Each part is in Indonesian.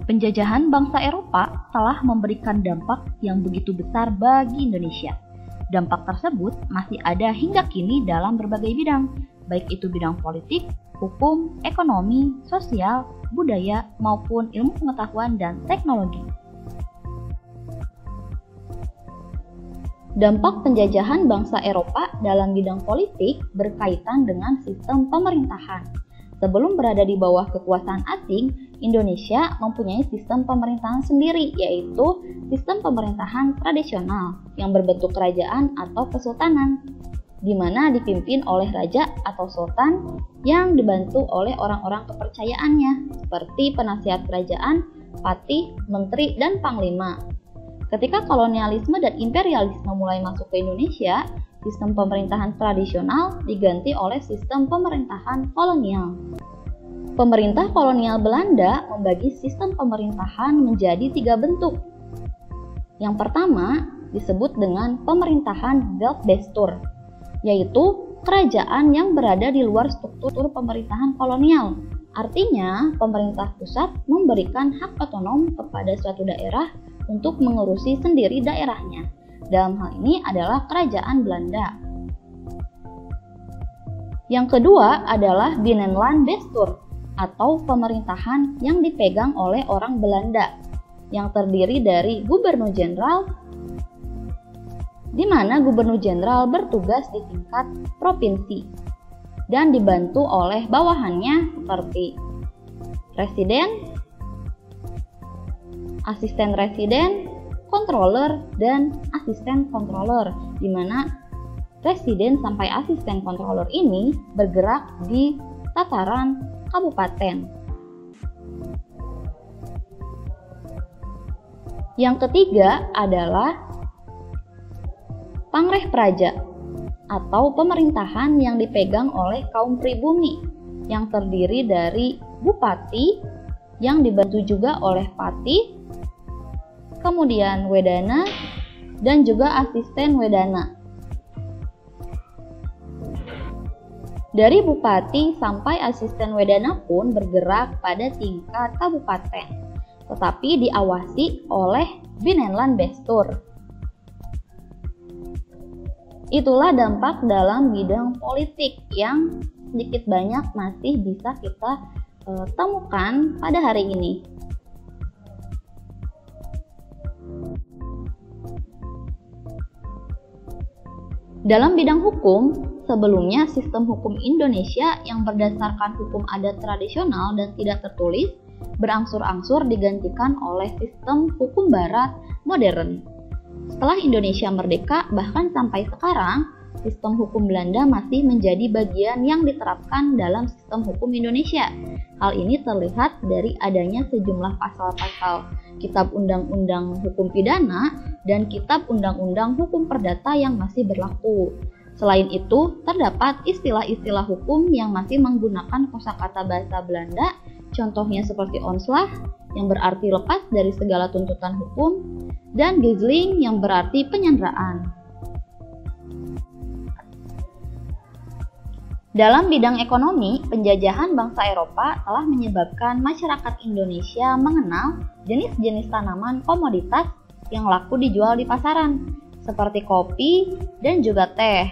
Penjajahan bangsa Eropa telah memberikan dampak yang begitu besar bagi Indonesia. Dampak tersebut masih ada hingga kini dalam berbagai bidang, baik itu bidang politik, hukum, ekonomi, sosial, budaya, maupun ilmu pengetahuan dan teknologi. Dampak penjajahan bangsa Eropa dalam bidang politik berkaitan dengan sistem pemerintahan. Sebelum berada di bawah kekuasaan asing, Indonesia mempunyai sistem pemerintahan sendiri, yaitu sistem pemerintahan tradisional yang berbentuk kerajaan atau kesultanan, di mana dipimpin oleh raja atau sultan yang dibantu oleh orang-orang kepercayaannya, seperti penasihat kerajaan, patih, menteri, dan panglima. Ketika kolonialisme dan imperialisme mulai masuk ke Indonesia, sistem pemerintahan tradisional diganti oleh sistem pemerintahan kolonial. Pemerintah kolonial Belanda membagi sistem pemerintahan menjadi 3 bentuk. Yang pertama disebut dengan pemerintahan Weltbestuur, yaitu kerajaan yang berada di luar struktur pemerintahan kolonial. Artinya, pemerintah pusat memberikan hak otonom kepada suatu daerah untuk mengurusi sendiri daerahnya. Dalam hal ini adalah kerajaan Belanda. Yang kedua adalah Binnenlandbestuur atau pemerintahan yang dipegang oleh orang Belanda yang terdiri dari gubernur jenderal, di mana gubernur jenderal bertugas di tingkat provinsi dan dibantu oleh bawahannya seperti residen, asisten residen, controller, dan asisten controller, di mana residen sampai asisten controller ini bergerak di tataran kabupaten. Yang ketiga adalah Pangreh Praja atau pemerintahan yang dipegang oleh kaum pribumi yang terdiri dari bupati yang dibantu juga oleh patih, kemudian wedana, dan juga asisten wedana. Dari bupati sampai asisten wedana pun bergerak pada tingkat kabupaten, tetapi diawasi oleh Binnenlandbestuur. Itulah dampak dalam bidang politik yang sedikit banyak masih bisa kita temukan pada hari ini. Dalam bidang hukum, sebelumnya sistem hukum Indonesia yang berdasarkan hukum adat tradisional dan tidak tertulis berangsur-angsur digantikan oleh sistem hukum barat modern. Setelah Indonesia merdeka, bahkan sampai sekarang, sistem hukum Belanda masih menjadi bagian yang diterapkan dalam sistem hukum Indonesia. Hal ini terlihat dari adanya sejumlah pasal-pasal Kitab Undang-Undang Hukum Pidana dan Kitab Undang-Undang Hukum Perdata yang masih berlaku. Selain itu, terdapat istilah-istilah hukum yang masih menggunakan kosakata bahasa Belanda, contohnya seperti onslah yang berarti lepas dari segala tuntutan hukum, dan gijzeling yang berarti penyanderaan. Dalam bidang ekonomi, penjajahan bangsa Eropa telah menyebabkan masyarakat Indonesia mengenal jenis-jenis tanaman komoditas yang laku dijual di pasaran, seperti kopi dan juga teh.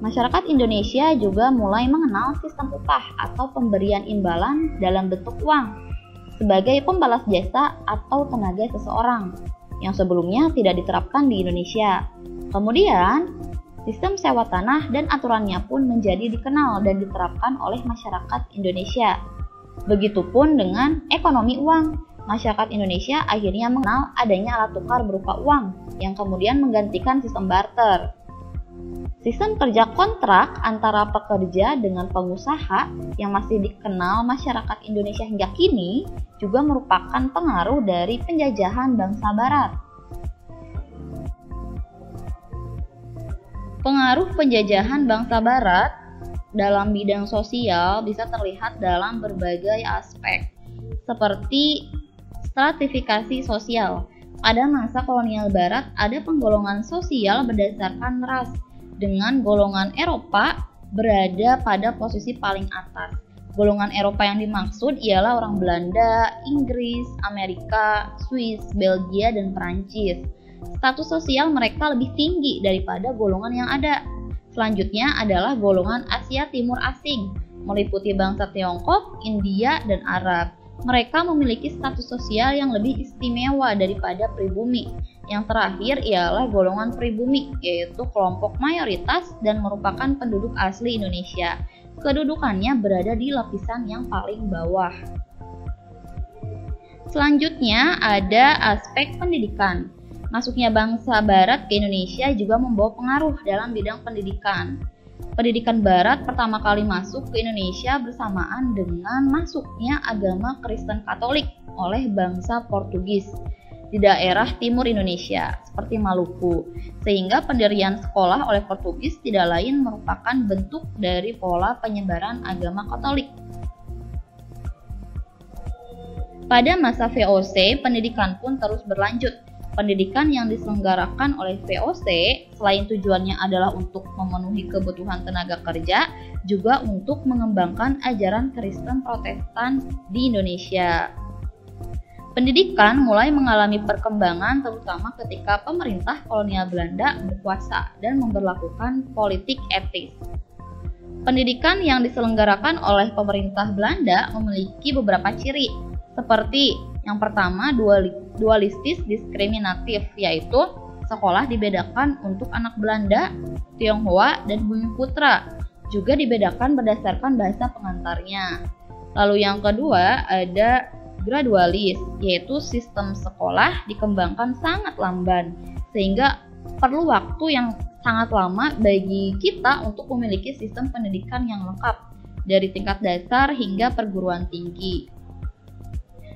Masyarakat Indonesia juga mulai mengenal sistem upah atau pemberian imbalan dalam bentuk uang sebagai pembalas jasa atau tenaga seseorang yang sebelumnya tidak diterapkan di Indonesia. Kemudian, sistem sewa tanah dan aturannya pun menjadi dikenal dan diterapkan oleh masyarakat Indonesia. Begitupun dengan ekonomi uang. Masyarakat Indonesia akhirnya mengenal adanya alat tukar berupa uang yang kemudian menggantikan sistem barter. Sistem kerja kontrak antara pekerja dengan pengusaha yang masih dikenal masyarakat Indonesia hingga kini juga merupakan pengaruh dari penjajahan bangsa Barat. Pengaruh penjajahan bangsa Barat dalam bidang sosial bisa terlihat dalam berbagai aspek, seperti stratifikasi sosial. Pada masa kolonial Barat ada penggolongan sosial berdasarkan ras, dengan golongan Eropa berada pada posisi paling atas. Golongan Eropa yang dimaksud ialah orang Belanda, Inggris, Amerika, Swiss, Belgia, dan Perancis. Status sosial mereka lebih tinggi daripada golongan yang ada. Selanjutnya adalah golongan Asia Timur asing, meliputi bangsa Tiongkok, India, dan Arab. Mereka memiliki status sosial yang lebih istimewa daripada pribumi. Yang terakhir ialah golongan pribumi, yaitu kelompok mayoritas dan merupakan penduduk asli Indonesia. Kedudukannya berada di lapisan yang paling bawah. Selanjutnya ada aspek pendidikan. Masuknya bangsa Barat ke Indonesia juga membawa pengaruh dalam bidang pendidikan. Pendidikan Barat pertama kali masuk ke Indonesia bersamaan dengan masuknya agama Kristen Katolik oleh bangsa Portugis di daerah timur Indonesia, seperti Maluku, sehingga pendirian sekolah oleh Portugis tidak lain merupakan bentuk dari pola penyebaran agama Katolik. Pada masa VOC, pendidikan pun terus berlanjut. Pendidikan yang diselenggarakan oleh VOC, selain tujuannya adalah untuk memenuhi kebutuhan tenaga kerja, juga untuk mengembangkan ajaran Kristen Protestan di Indonesia. Pendidikan mulai mengalami perkembangan terutama ketika pemerintah kolonial Belanda berkuasa dan memberlakukan politik etis. Pendidikan yang diselenggarakan oleh pemerintah Belanda memiliki beberapa ciri, seperti yang pertama dualistis diskriminatif, yaitu sekolah dibedakan untuk anak Belanda, Tionghoa, dan Bumiputra, juga dibedakan berdasarkan bahasa pengantarnya. Lalu yang kedua ada gradualis, yaitu sistem sekolah dikembangkan sangat lamban, sehingga perlu waktu yang sangat lama bagi kita untuk memiliki sistem pendidikan yang lengkap, dari tingkat dasar hingga perguruan tinggi.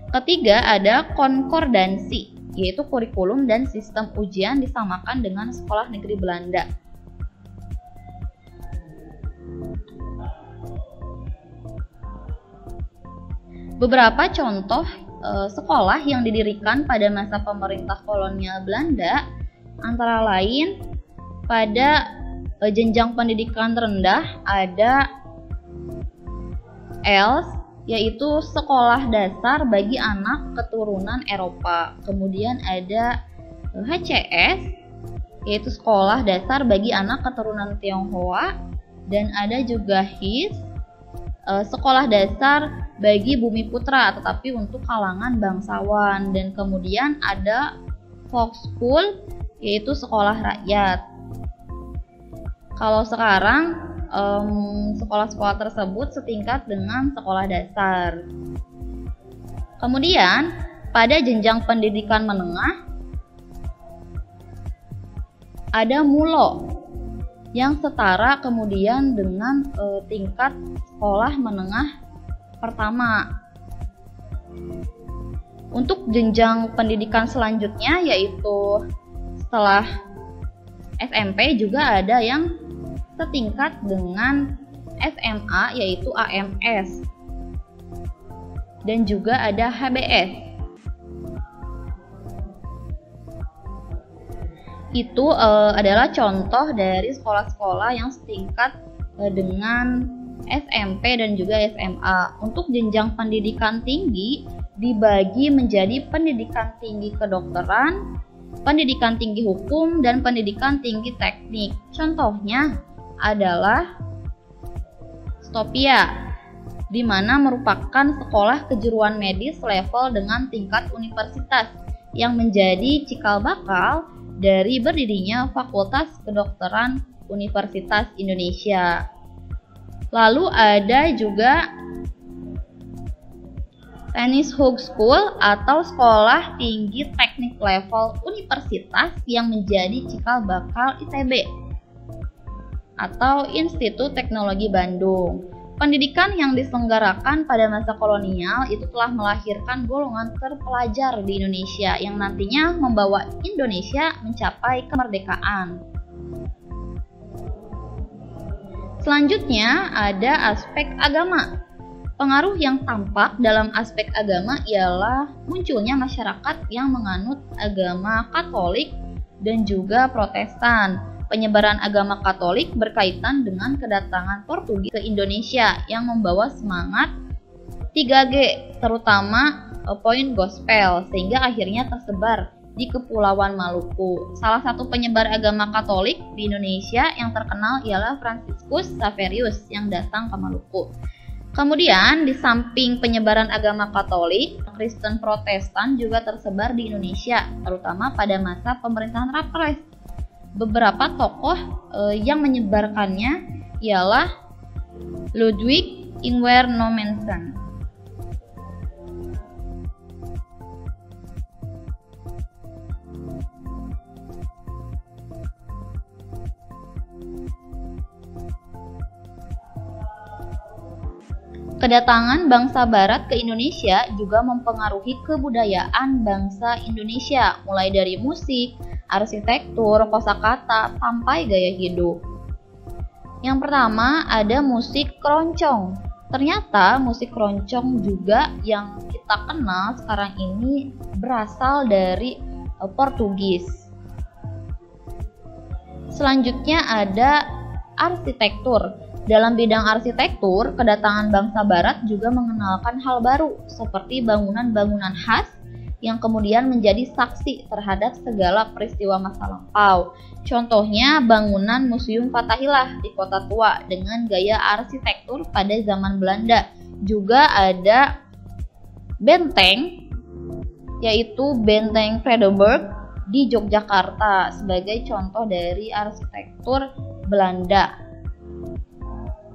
Ketiga ada konkordansi, yaitu kurikulum dan sistem ujian disamakan dengan sekolah negeri Belanda. Beberapa contoh sekolah yang didirikan pada masa pemerintah kolonial Belanda antara lain pada jenjang pendidikan rendah ada ELS, yaitu sekolah dasar bagi anak keturunan Eropa. Kemudian ada HCS, yaitu sekolah dasar bagi anak keturunan Tionghoa, dan ada juga HIS, sekolah dasar bagi Bumiputra tetapi untuk kalangan bangsawan, dan kemudian ada Volksschule, yaitu sekolah rakyat. Kalau sekarang sekolah-sekolah tersebut setingkat dengan sekolah dasar. Kemudian pada jenjang pendidikan menengah ada MULO yang setara kemudian dengan tingkat sekolah menengah pertama. Untuk jenjang pendidikan selanjutnya yaitu setelah SMP juga ada yang setingkat dengan SMA yaitu AMS, dan juga ada HBS. Itu adalah contoh dari sekolah-sekolah yang setingkat dengan SMP dan juga SMA. Untuk jenjang pendidikan tinggi dibagi menjadi pendidikan tinggi kedokteran, pendidikan tinggi hukum, dan pendidikan tinggi teknik. Contohnya adalah Stopia, di mana merupakan sekolah kejuruan medis level dengan tingkat universitas yang menjadi cikal bakal dari berdirinya Fakultas Kedokteran Universitas Indonesia. Lalu ada juga Tennis Hogeschool atau sekolah tinggi teknik level universitas yang menjadi cikal bakal ITB atau Institut Teknologi Bandung. Pendidikan yang diselenggarakan pada masa kolonial itu telah melahirkan golongan terpelajar di Indonesia yang nantinya membawa Indonesia mencapai kemerdekaan. Selanjutnya ada aspek agama. Pengaruh yang tampak dalam aspek agama ialah munculnya masyarakat yang menganut agama Katolik dan juga Protestan. penyebaran agama Katolik berkaitan dengan kedatangan Portugis ke Indonesia yang membawa semangat 3G, terutama poin gospel, sehingga akhirnya tersebar di Kepulauan Maluku. Salah satu penyebar agama Katolik di Indonesia yang terkenal ialah Franciscus Xaverius yang datang ke Maluku. Kemudian, di samping penyebaran agama Katolik, Kristen Protestan juga tersebar di Indonesia, terutama pada masa pemerintahan Rapres. Beberapa tokoh yang menyebarkannya ialah Ludwig Ingwer Nommensen. Kedatangan bangsa Barat ke Indonesia juga mempengaruhi kebudayaan bangsa Indonesia, mulai dari musik, arsitektur, kosakata, sampai gaya hidup. Yang pertama ada musik keroncong. Ternyata musik keroncong juga yang kita kenal sekarang ini berasal dari Portugis. Selanjutnya ada arsitektur. Dalam bidang arsitektur, kedatangan bangsa Barat juga mengenalkan hal baru, seperti bangunan-bangunan khas yang kemudian menjadi saksi terhadap segala peristiwa masa lampau. Contohnya bangunan Museum Fathahillah di Kota Tua dengan gaya arsitektur pada zaman Belanda. Juga ada benteng, yaitu Benteng Vredenburg di Yogyakarta sebagai contoh dari arsitektur Belanda.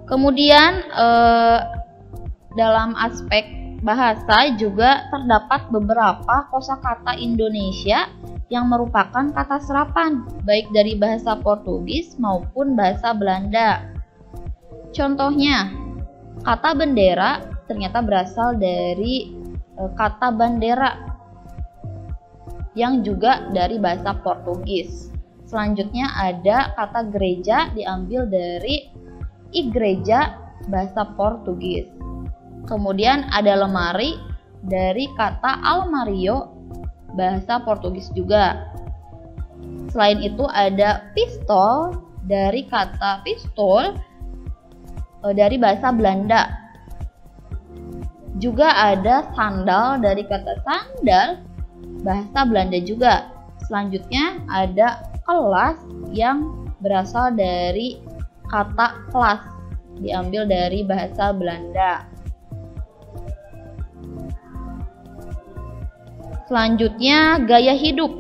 Kemudian dalam aspek bahasa juga terdapat beberapa kosakata Indonesia yang merupakan kata serapan baik dari bahasa Portugis maupun bahasa Belanda. Contohnya, kata bendera ternyata berasal dari kata bandera yang juga dari bahasa Portugis. Selanjutnya ada kata gereja diambil dari igreja bahasa Portugis. Kemudian ada lemari dari kata almario bahasa Portugis juga. Selain itu ada pistol dari kata pistol dari bahasa Belanda. Juga ada sandal dari kata sandal bahasa Belanda juga. Selanjutnya ada kelas yang berasal dari kata kelas diambil dari bahasa Belanda. Selanjutnya, gaya hidup.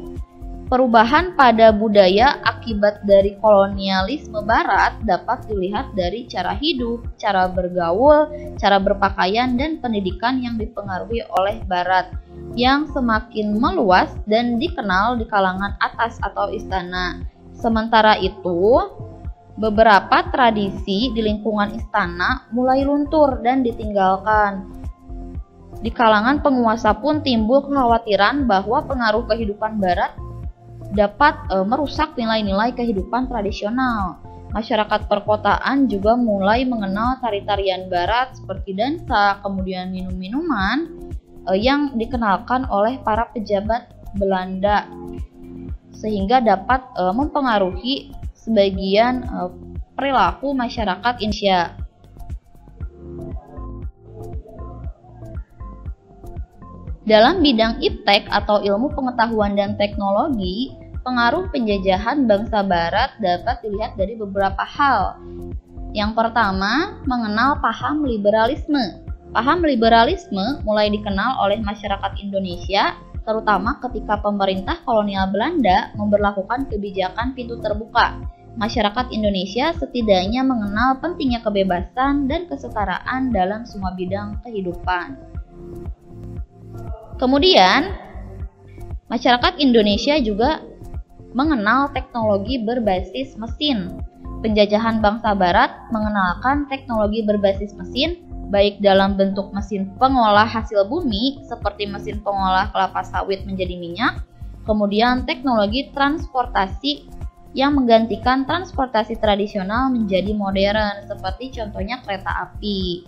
Perubahan pada budaya akibat dari kolonialisme Barat dapat dilihat dari cara hidup, cara bergaul, cara berpakaian, dan pendidikan yang dipengaruhi oleh Barat yang semakin meluas dan dikenal di kalangan atas atau istana. Sementara itu, beberapa tradisi di lingkungan istana mulai luntur dan ditinggalkan. Di kalangan penguasa pun timbul kekhawatiran bahwa pengaruh kehidupan Barat dapat merusak nilai-nilai kehidupan tradisional. Masyarakat perkotaan juga mulai mengenal tari-tarian Barat seperti dansa, kemudian minum-minuman yang dikenalkan oleh para pejabat Belanda, sehingga dapat mempengaruhi sebagian perilaku masyarakat Indonesia. Dalam bidang iptek atau ilmu pengetahuan dan teknologi, pengaruh penjajahan bangsa Barat dapat dilihat dari beberapa hal. Yang pertama, mengenal paham liberalisme. Paham liberalisme mulai dikenal oleh masyarakat Indonesia, terutama ketika pemerintah kolonial Belanda memberlakukan kebijakan pintu terbuka. Masyarakat Indonesia setidaknya mengenal pentingnya kebebasan dan kesetaraan dalam semua bidang kehidupan. Kemudian, masyarakat Indonesia juga mengenal teknologi berbasis mesin. Penjajahan bangsa Barat mengenalkan teknologi berbasis mesin, baik dalam bentuk mesin pengolah hasil bumi, seperti mesin pengolah kelapa sawit menjadi minyak, kemudian teknologi transportasi yang menggantikan transportasi tradisional menjadi modern, seperti contohnya kereta api.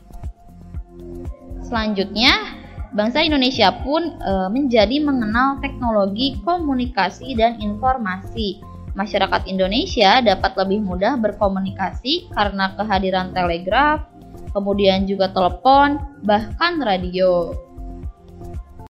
Selanjutnya, bangsa Indonesia pun menjadi mengenal teknologi komunikasi dan informasi. Masyarakat Indonesia dapat lebih mudah berkomunikasi karena kehadiran telegraf, kemudian juga telepon, bahkan radio.